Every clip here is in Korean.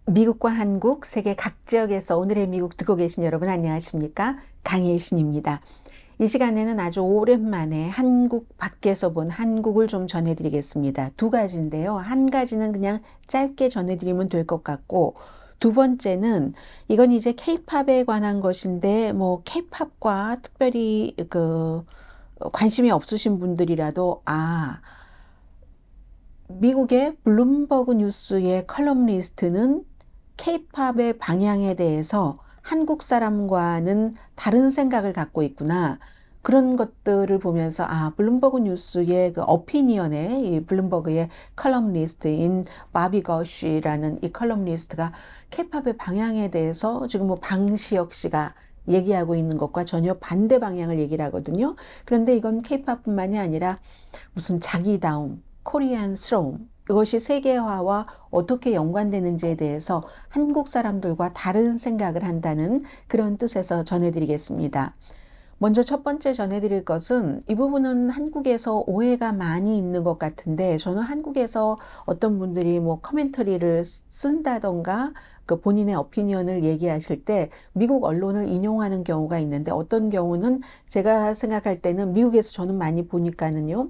미국과 한국, 세계 각 지역에서 오늘의 미국 듣고 계신 여러분 안녕하십니까? 강혜신입니다. 이 시간에는 아주 오랜만에 한국 밖에서 본 한국을 좀 전해드리겠습니다. 두 가지인데요. 한 가지는 그냥 짧게 전해드리면 될 것 같고, 두 번째는 이건 이제 케이팝에 관한 것인데, 뭐 케이팝과 특별히 관심이 없으신 분들이라도 미국의 블룸버그 뉴스의 컬럼니스트는 케이팝의 방향에 대해서 한국 사람과는 다른 생각을 갖고 있구나. 그런 것들을 보면서 블룸버그 뉴스의 그 어피니언에 이 블룸버그의 컬럼니스트인 바비 거쉬라는 이 컬럼니스트가 케이팝의 방향에 대해서 지금 뭐 방시혁 씨가 얘기하고 있는 것과 전혀 반대 방향을 얘기를 하거든요. 그런데 이건 케이팝뿐만이 아니라 무슨 자기다움, 코리안스러움, 이것이 세계화와 어떻게 연관되는지에 대해서 한국 사람들과 다른 생각을 한다는 그런 뜻에서 전해드리겠습니다. 먼저 첫 번째 전해드릴 것은 이 부분은 한국에서 오해가 많이 있는 것 같은데 저는 한국에서 어떤 분들이 뭐 커멘터리를 쓴다던가 그 본인의 오피니언을 얘기하실 때 미국 언론을 인용하는 경우가 있는데 어떤 경우는 제가 생각할 때는 미국에서 저는 많이 보니까는요.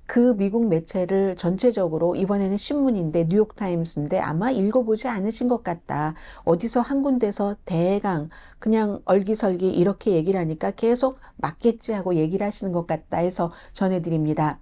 그 미국 매체를 전체적으로 이번에는 신문인데 뉴욕타임스인데 아마 읽어보지 않으신 것 같다. 어디서 한 군데서 대강 그냥 얼기설기 이렇게 얘기를 하니까 계속 맞겠지 하고 얘기를 하시는 것 같다 해서 전해드립니다.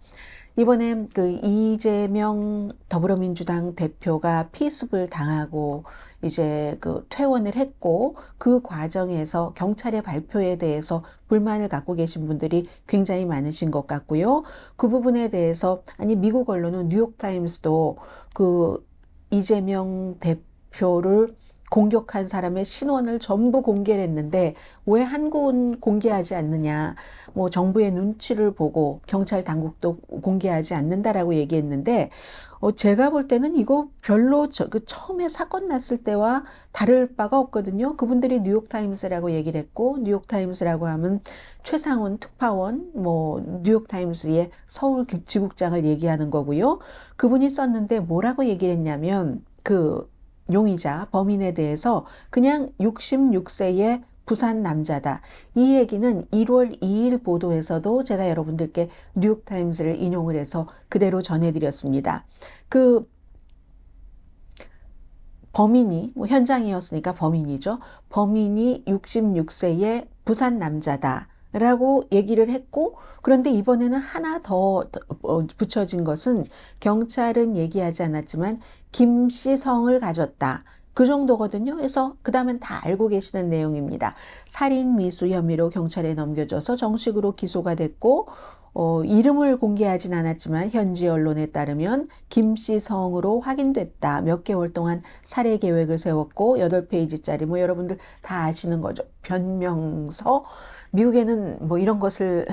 이번에 그 이재명 더불어민주당 대표가 피습을 당하고 이제 그 퇴원을 했고 그 과정에서 경찰의 발표에 대해서 불만을 갖고 계신 분들이 굉장히 많으신 것 같고요. 그 부분에 대해서 미국 언론은 뉴욕타임스도 그 이재명 대표를 공격한 사람의 신원을 전부 공개를 했는데 왜 한국은 공개하지 않느냐. 뭐 정부의 눈치를 보고 경찰 당국도 공개하지 않는다라고 얘기했는데 제가 볼 때는 이거 별로 처음에 사건 났을 때와 다를 바가 없거든요. 그분들이 뉴욕타임스라고 얘기를 했고 뉴욕타임스라고 하면 최상훈 특파원 뭐 뉴욕타임스의 서울 지국장을 얘기하는 거고요. 그분이 썼는데 뭐라고 얘기를 했냐면 그 용의자, 범인에 대해서 그냥 66세의 부산 남자다. 이 얘기는 1월 2일 보도에서도 제가 여러분들께 뉴욕타임스를 인용을 해서 그대로 전해드렸습니다. 그 범인이, 뭐 현장이었으니까 범인이죠. 범인이 66세의 부산 남자다. 라고 얘기를 했고, 그런데 이번에는 하나 더 붙여진 것은 경찰은 얘기하지 않았지만 김씨 성을 가졌다. 그 정도거든요. 그래서 그 다음엔 다 알고 계시는 내용입니다. 살인 미수 혐의로 경찰에 넘겨져서 정식으로 기소가 됐고, 이름을 공개하진 않았지만 현지 언론에 따르면 김씨 성으로 확인됐다. 몇 개월 동안 살해 계획을 세웠고 8페이지짜리 뭐 여러분들 다 아시는 거죠. 변명서. 미국에는 뭐 이런 것을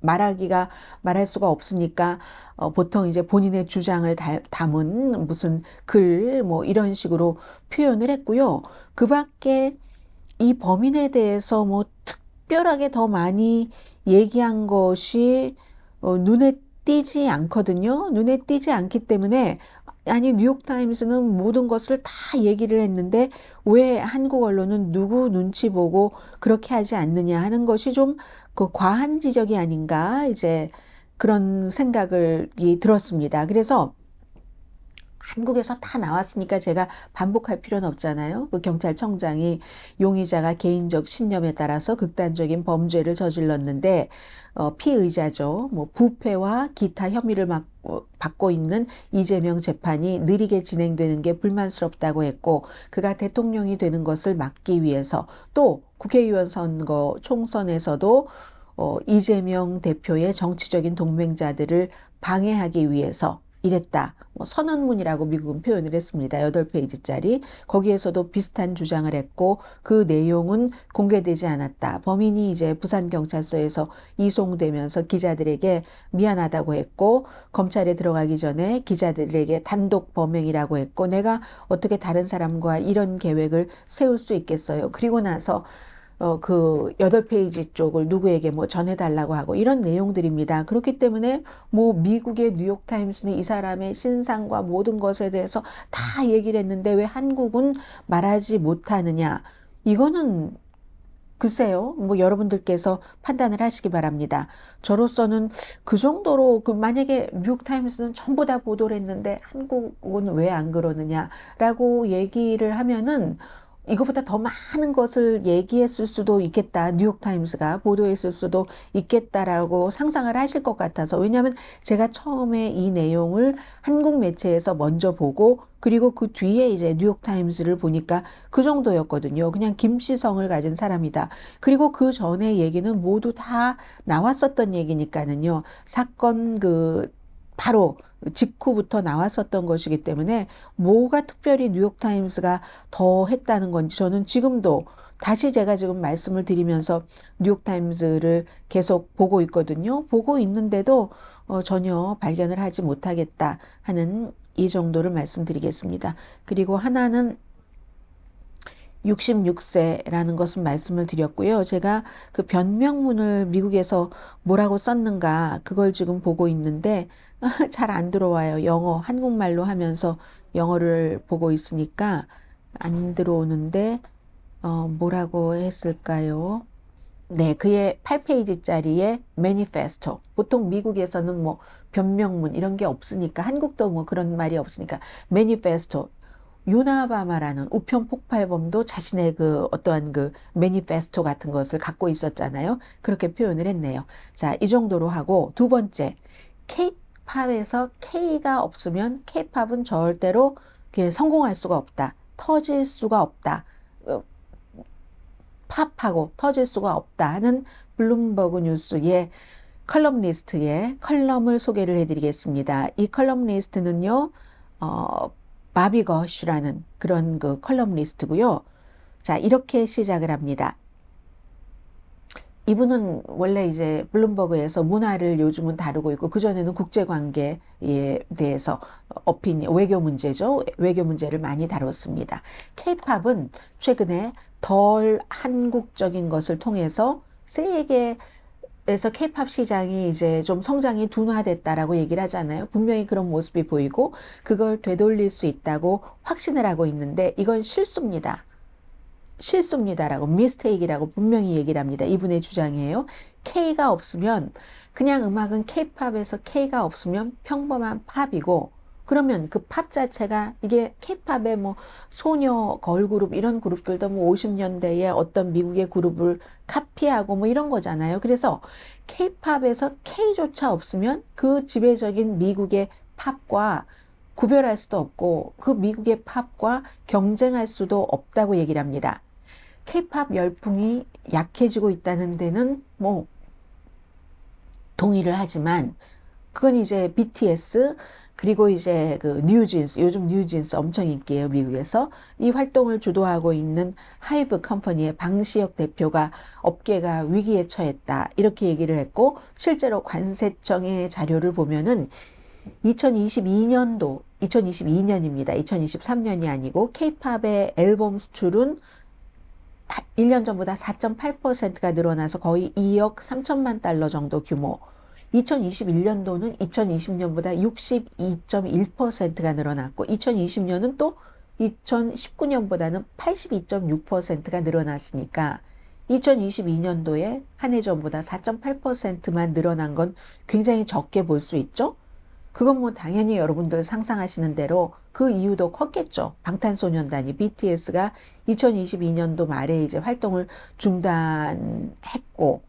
말할 수가 없으니까 보통 이제 본인의 주장을 담은 무슨 글 뭐 이런 식으로 표현을 했고요. 그 밖에 이 범인에 대해서 뭐 특별하게 더 많이 얘기한 것이 눈에 띄지 않거든요. 눈에 띄지 않기 때문에 뉴욕타임스는 모든 것을 다 얘기를 했는데 왜 한국 언론은 누구 눈치 보고 그렇게 하지 않느냐 하는 것이 좀 그 과한 지적이 아닌가 이제 그런 생각이 들었습니다. 그래서 한국에서 다 나왔으니까 제가 반복할 필요는 없잖아요. 그 경찰청장이 용의자가 개인적 신념에 따라서 극단적인 범죄를 저질렀는데 피의자죠. 뭐 부패와 기타 혐의를 받고 있는 이재명 재판이 느리게 진행되는 게 불만스럽다고 했고 그가 대통령이 되는 것을 막기 위해서 또 국회의원 선거 총선에서도 이재명 대표의 정치적인 동맹자들을 방해하기 위해서 이랬다. 뭐 선언문이라고 미국은 표현을 했습니다. 8페이지짜리. 거기에서도 비슷한 주장을 했고 그 내용은 공개되지 않았다. 범인이 이제 부산경찰서에서 이송되면서 기자들에게 미안하다고 했고 검찰에 들어가기 전에 기자들에게 단독 범행이라고 했고 내가 어떻게 다른 사람과 이런 계획을 세울 수 있겠어요. 그리고 나서 그 8페이지 쪽을 누구에게 뭐 전해달라고 하고 이런 내용들입니다. 그렇기 때문에 뭐 미국의 뉴욕타임스는 이 사람의 신상과 모든 것에 대해서 다 얘기를 했는데 왜 한국은 말하지 못하느냐. 이거는 글쎄요, 뭐 여러분들께서 판단을 하시기 바랍니다. 저로서는 그 정도로 만약에 뉴욕타임스는 전부 다 보도를 했는데 한국은 왜 안 그러느냐라고 얘기를 하면은 이거보다 더 많은 것을 얘기했을 수도 있겠다. 뉴욕타임스가 보도했을 수도 있겠다라고 상상을 하실 것 같아서. 왜냐하면 제가 처음에 이 내용을 한국 매체에서 먼저 보고 그리고 그 뒤에 이제 뉴욕타임스를 보니까 그 정도였거든요. 그냥 김씨성을 가진 사람이다. 그리고 그 전에 얘기는 모두 다 나왔었던 얘기니까는요. 사건 바로 직후부터 나왔었던 것이기 때문에 뭐가 특별히 뉴욕타임스가 더 했다는 건지 저는 지금도 다시 제가 지금 말씀을 드리면서 뉴욕타임스를 계속 보고 있거든요. 보고 있는데도 전혀 발견을 하지 못하겠다 하는 이 정도를 말씀드리겠습니다. 그리고 하나는 66세라는 것은 말씀을 드렸고요. 제가 그 변명문을 미국에서 뭐라고 썼는가 그걸 지금 보고 있는데 잘 안 들어와요. 영어, 한국말로 하면서 영어를 보고 있으니까 안 들어오는데 뭐라고 했을까요? 네, 그의 8페이지짜리의 매니페스토. 보통 미국에서는 뭐 변명문 이런 게 없으니까 한국도 뭐 그런 말이 없으니까 매니페스토. 유나바마라는 우편 폭발범도 자신의 어떠한 매니페스토 같은 것을 갖고 있었잖아요. 그렇게 표현을 했네요. 자, 이 정도로 하고 두 번째, K-팝에서 K가 없으면 K-팝은 절대로 성공할 수가 없다. 터질 수가 없다. 팝하고 터질 수가 없다 하는 블룸버그 뉴스의 컬럼리스트의 컬럼을 소개를 해드리겠습니다. 이 컬럼리스트는요, 바비 거쉬라는 그런 컬럼리스트고요. 자, 이렇게 시작을 합니다. 이분은 원래 이제 블룸버그에서 문화를 요즘은 다루고 있고 그전에는 국제관계에 대해서 외교 문제죠. 외교 문제를 많이 다뤘습니다. K-팝은 최근에 덜 한국적인 것을 통해서 세계에서 K-팝 시장이 이제 좀 성장이 둔화됐다라고 얘기를 하잖아요. 분명히 그런 모습이 보이고 그걸 되돌릴 수 있다고 확신을 하고 있는데 이건 실수입니다. 실수입니다라고 미스테이크라고 분명히 얘기를 합니다. 이분의 주장이에요. K가 없으면 그냥 음악은 K-팝에서 K가 없으면 평범한 팝이고 그러면 그 팝 자체가 이게 K-팝의 뭐 소녀 걸그룹 이런 그룹들도 뭐 50년대에 어떤 미국의 그룹을 카피하고 뭐 이런 거잖아요. 그래서 K-팝에서 K조차 없으면 그 지배적인 미국의 팝과 구별할 수도 없고 그 미국의 팝과 경쟁할 수도 없다고 얘기를 합니다. K-팝 열풍이 약해지고 있다는 데는 뭐 동의를 하지만 그건 이제 BTS 그리고 이제 뉴진스, 요즘 뉴진스 엄청 인기예요, 미국에서. 이 활동을 주도하고 있는 하이브 컴퍼니의 방시혁 대표가 업계가 위기에 처했다. 이렇게 얘기를 했고 실제로 관세청의 자료를 보면은 2022년입니다. 2023년이 아니고 K-팝의 앨범 수출은 1년 전보다 4.8%가 늘어나서 거의 2억 3천만 달러 정도 규모. 2021년도는 2020년보다 62.1%가 늘어났고 2020년은 또 2019년보다는 82.6%가 늘어났으니까 2022년도에 한 해 전보다 4.8%만 늘어난 건 굉장히 적게 볼 수 있죠. 그건 뭐 당연히 여러분들 상상하시는 대로 그 이유도 컸겠죠. 방탄소년단이 BTS가 2022년도 말에 이제 활동을 중단했고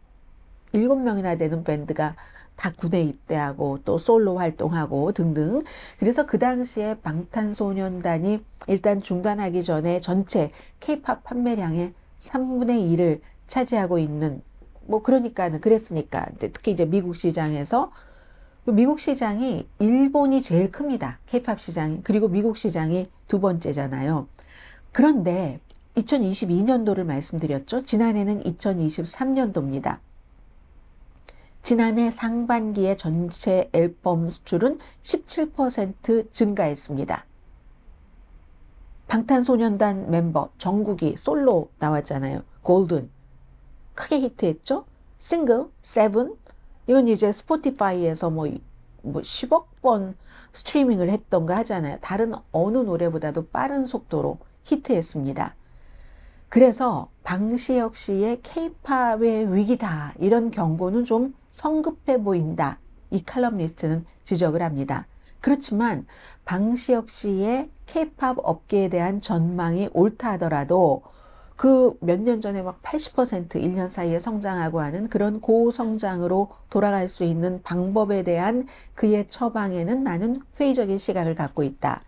7명이나 되는 밴드가 다 군에 입대하고 또 솔로 활동하고 등등. 그래서 그 당시에 방탄소년단이 일단 중단하기 전에 전체 K-팝 판매량의 3분의 1을 차지하고 있는 뭐 그랬으니까 특히 이제 미국 시장에서 미국 시장이 일본이 제일 큽니다. K-팝 시장이. 그리고 미국 시장이 두 번째잖아요. 그런데 2022년도를 말씀드렸죠. 지난해는 2023년도입니다. 지난해 상반기의 전체 앨범 수출은 17% 증가했습니다. 방탄소년단 멤버 정국이 솔로 나왔잖아요. 골든. 크게 히트했죠. 싱글, 세븐. 이건 이제 스포티파이에서 뭐 10억 번 스트리밍을 했던가 하잖아요. 다른 어느 노래보다도 빠른 속도로 히트했습니다. 그래서 방시혁 씨의 케이팝의 위기다, 이런 경고는 좀 성급해 보인다, 이 칼럼니스트는 지적을 합니다. 그렇지만 방시혁 씨의 케이팝 업계에 대한 전망이 옳다 하더라도 그 몇 년 전에 막 80% 1년 사이에 성장하고 하는 그런 고성장으로 돌아갈 수 있는 방법에 대한 그의 처방에는 나는 회의적인 시각을 갖고 있다.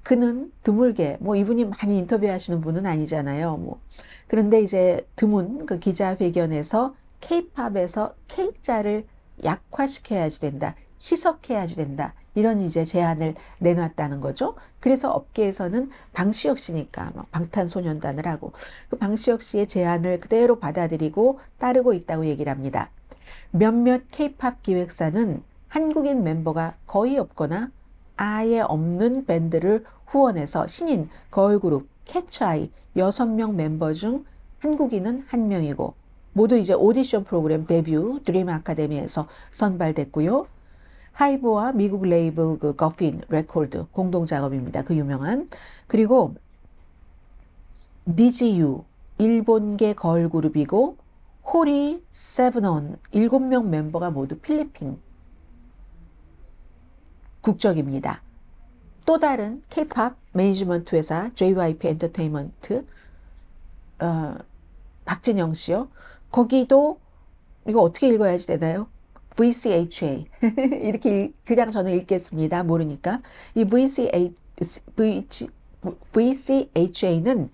그는 드물게, 뭐 이분이 많이 인터뷰하시는 분은 아니잖아요. 뭐. 그런데 이제 드문 그 기자회견에서 케이팝에서 K자를 약화시켜야지 된다, 희석해야지 된다, 이런 이제 제안을 내놨다는 거죠. 그래서 업계에서는 방시혁 씨니까 막 방탄소년단을 하고 그 방시혁 씨의 제안을 그대로 받아들이고 따르고 있다고 얘기를 합니다. 몇몇 케이팝 기획사는 한국인 멤버가 거의 없거나 아예 없는 밴드를 후원해서 신인 걸그룹 캐츠아이 6명 멤버 중 한국인은 1명이고 모두 이제 오디션 프로그램 데뷔 드림 아카데미에서 선발됐고요. 하이브와 미국 레이블 그 거핀 레코드 공동 작업입니다. 그 유명한. 그리고 니지유 일본계 걸그룹이고 호리 세븐온 7명 멤버가 모두 필리핀 국적입니다. 또 다른 K-팝 매니지먼트 회사 JYP 엔터테인먼트 박진영 씨요. 거기도 이거 어떻게 읽어야지 되나요? VCHA 이렇게 그냥 저는 읽겠습니다. 모르니까. 이 VCHA는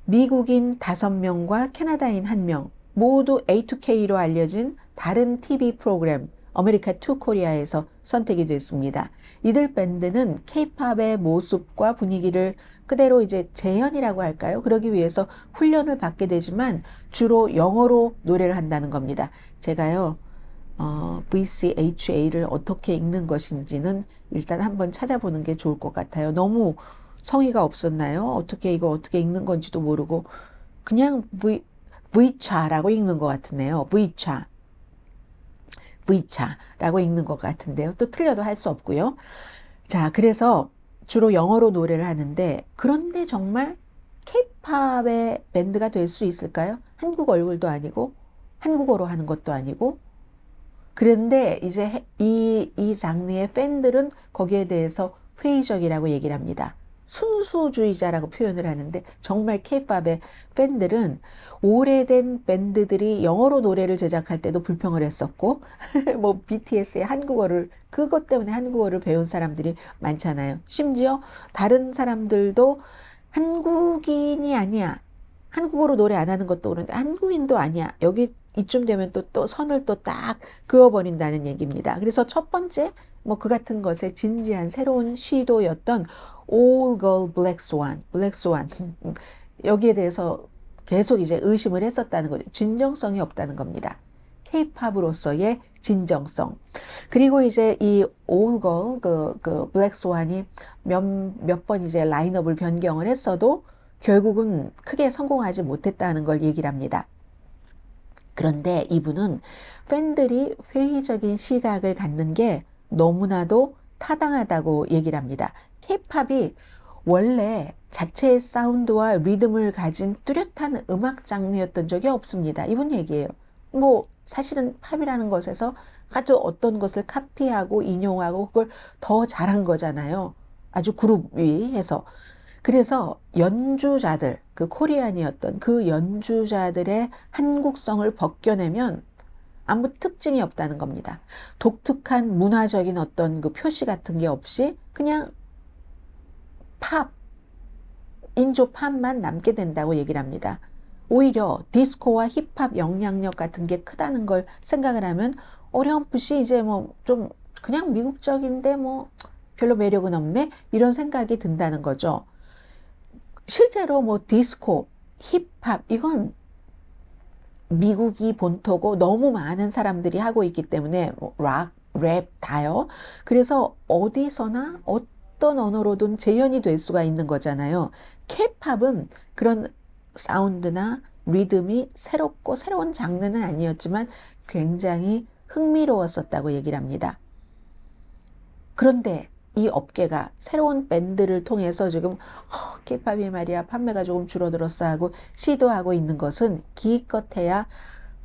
미국인 5명과 캐나다인 1명 모두 A2K로 알려진 다른 TV 프로그램 아메리카 투 코리아에서 선택이 됐습니다. 이들 밴드는 K-팝의 모습과 분위기를 그대로 이제 재현이라고 할까요? 그러기 위해서 훈련을 받게 되지만 주로 영어로 노래를 한다는 겁니다. 제가요, VCHA를 어떻게 읽는 것인지는 일단 한번 찾아보는 게 좋을 것 같아요. 너무 성의가 없었나요? 어떻게 읽는 건지도 모르고 그냥 V차라고 읽는 것 같은데요. V차라고 읽는 것 같은데요. 또 틀려도 할 수 없고요. 자, 그래서 주로 영어로 노래를 하는데 그런데 정말 K-팝의 밴드가 될 수 있을까요? 한국 얼굴도 아니고 한국어로 하는 것도 아니고. 그런데 이제 이 장르의 팬들은 거기에 대해서 회의적이라고 얘기를 합니다. 순수주의자라고 표현을 하는데 정말 K-팝의 팬들은 오래된 밴드들이 영어로 노래를 제작할 때도 불평을 했었고 뭐 BTS의 그것 때문에 한국어를 배운 사람들이 많잖아요. 심지어 다른 사람들도 한국인이 아니야, 한국어로 노래 안 하는 것도 그런데 한국인도 아니야, 여기 이쯤 되면 또 선을 또 딱 그어버린다는 얘기입니다. 그래서 첫 번째 뭐 그 같은 것에 진지한 새로운 시도였던 All Girl Black Swan 여기에 대해서 계속 이제 의심을 했었다는 거죠. 진정성이 없다는 겁니다. K-팝으로서의 진정성. 그리고 이제 이 All Girl 그 Black Swan이 몇 번 이제 라인업을 변경을 했어도 결국은 크게 성공하지 못했다는 걸 얘기를 합니다. 그런데 이분은 팬들이 회의적인 시각을 갖는 게 너무나도 타당하다고 얘기를 합니다. K-팝이 원래 자체의 사운드와 리듬을 가진 뚜렷한 음악 장르였던 적이 없습니다. 이분 얘기예요. 뭐 사실은 팝이라는 것에서 아주 어떤 것을 카피하고 인용하고 그걸 더 잘한 거잖아요. 아주 그룹이 해서. 그래서 연주자들, 그 코리안이었던 그 연주자들의 한국성을 벗겨내면 아무 특징이 없다는 겁니다. 독특한 문화적인 어떤 그 표시 같은 게 없이 그냥 인조 팝만 남게 된다고 얘기를 합니다. 오히려 디스코와 힙합 영향력 같은 게 크다는 걸 생각을 하면 어렴풋이 이제 뭐 좀 그냥 미국적인데 뭐 별로 매력은 없네, 이런 생각이 든다는 거죠. 실제로 뭐 디스코, 힙합 이건 미국이 본토고 너무 많은 사람들이 하고 있기 때문에 뭐 락, 랩 다요. 그래서 어디서나 어떤 언어로든 재현이 될 수가 있는 거잖아요. K-팝은 그런 사운드나 리듬이 새롭고 새로운 장르는 아니었지만 굉장히 흥미로웠었다고 얘기를 합니다. 그런데 이 업계가 새로운 밴드를 통해서 지금 K-팝이 말이야 판매가 조금 줄어들었어 하고 시도하고 있는 것은 기껏해야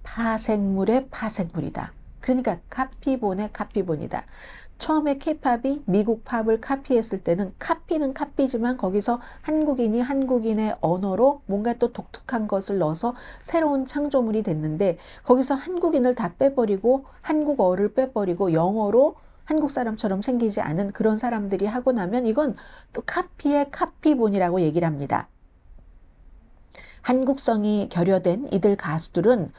파생물의 파생물이다. 그러니까 카피본의 카피본이다. 처음에 K-팝이 미국 팝을 카피했을 때는 카피는 카피지만 거기서 한국인이 한국인의 언어로 뭔가 또 독특한 것을 넣어서 새로운 창조물이 됐는데 거기서 한국인을 다 빼버리고 한국어를 빼버리고 영어로 한국 사람처럼 생기지 않은 그런 사람들이 하고 나면 이건 또 카피의 카피본이라고 얘기를 합니다. 한국성이 결여된 이들 가수들은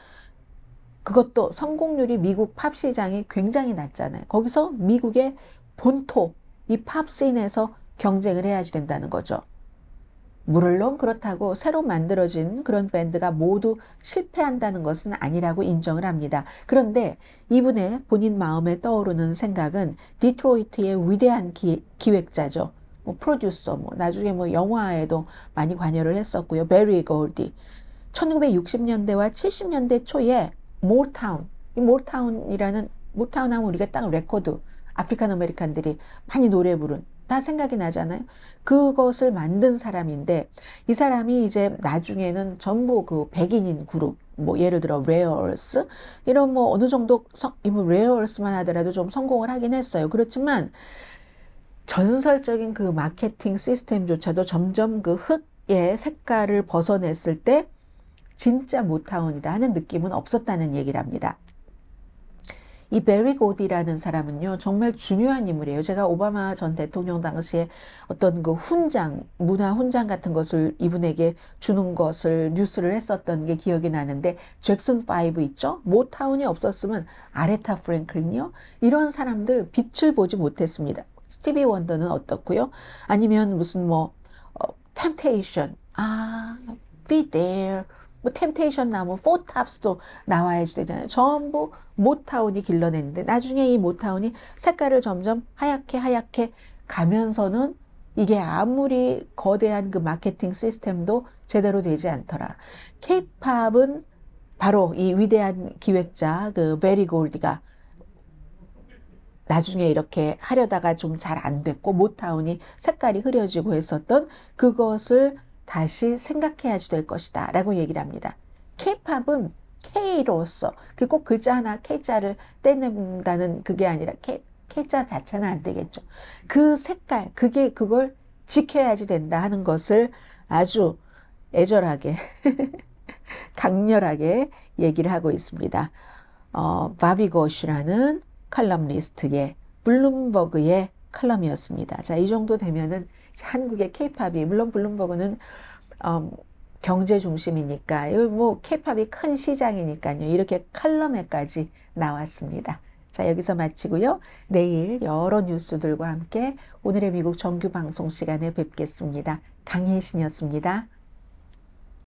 그것도 성공률이 미국 팝 시장이 굉장히 낮잖아요. 거기서 미국의 본토, 이 팝 씬에서 경쟁을 해야지 된다는 거죠. 물론 그렇다고 새로 만들어진 그런 밴드가 모두 실패한다는 것은 아니라고 인정을 합니다. 그런데 이분의 본인 마음에 떠오르는 생각은 디트로이트의 위대한 기획자죠. 뭐 프로듀서, 나중에 영화에도 많이 관여를 했었고요. 베리 골디. 1960년대와 70년대 초에 모타운, 이 모타운이라는, 모타운 하면 우리가 딱 레코드, 아프리칸 아메리칸들이 많이 노래 부른, 다 생각이 나잖아요. 그것을 만든 사람인데 이 사람이 이제 나중에는 전부 그 백인인 그룹, 예를 들어 레어얼스 이런 어느 정도 레어얼스만 하더라도 좀 성공을 하긴 했어요. 그렇지만 전설적인 그 마케팅 시스템조차도 점점 그 흑의 색깔을 벗어냈을 때 진짜 모타운이다 하는 느낌은 없었다는 얘기를 합니다. 이 베리 고디라는 사람은요, 정말 중요한 인물이에요. 제가 오바마 전 대통령 당시에 어떤 그 훈장, 문화 훈장 같은 것을 이분에게 주는 것을 뉴스를 했었던 게 기억이 나는데, 잭슨 5 있죠? 모타운이 없었으면 아레타 프랭클린요? 이런 사람들 빛을 보지 못했습니다. 스티비 원더는 어떻고요? 아니면 무슨 템테이션, Be There, 템테이션 나오면 포탑스도 나와야지 되잖아요. 전부 모타운이 길러냈는데 나중에 이 모타운이 색깔을 점점 하얗게 가면서는 이게 아무리 거대한 그 마케팅 시스템도 제대로 되지 않더라. K-팝은 바로 이 위대한 기획자 그 베리 골디가 나중에 이렇게 하려다가 좀 잘 안 됐고 모타운이 색깔이 흐려지고 했었던 그것을 다시 생각해야지 될 것이다 라고 얘기를 합니다. K-팝은 K로서 꼭 글자 하나 K자를 떼낸다는 그게 아니라 K자 자체는 안 되겠죠. 그 색깔, 그걸 지켜야지 된다 하는 것을 아주 애절하게 강렬하게 얘기를 하고 있습니다. 바비 고시라는 칼럼니스트의 블룸버그의 칼럼이었습니다. 자, 이 정도 되면은 한국의 K-팝이, 물론 블룸버그는 경제 중심이니까, K-팝이 큰 시장이니까요. 이렇게 칼럼에까지 나왔습니다. 자, 여기서 마치고요. 내일 여러 뉴스들과 함께 오늘의 미국 정규 방송 시간에 뵙겠습니다. 강혜신이었습니다.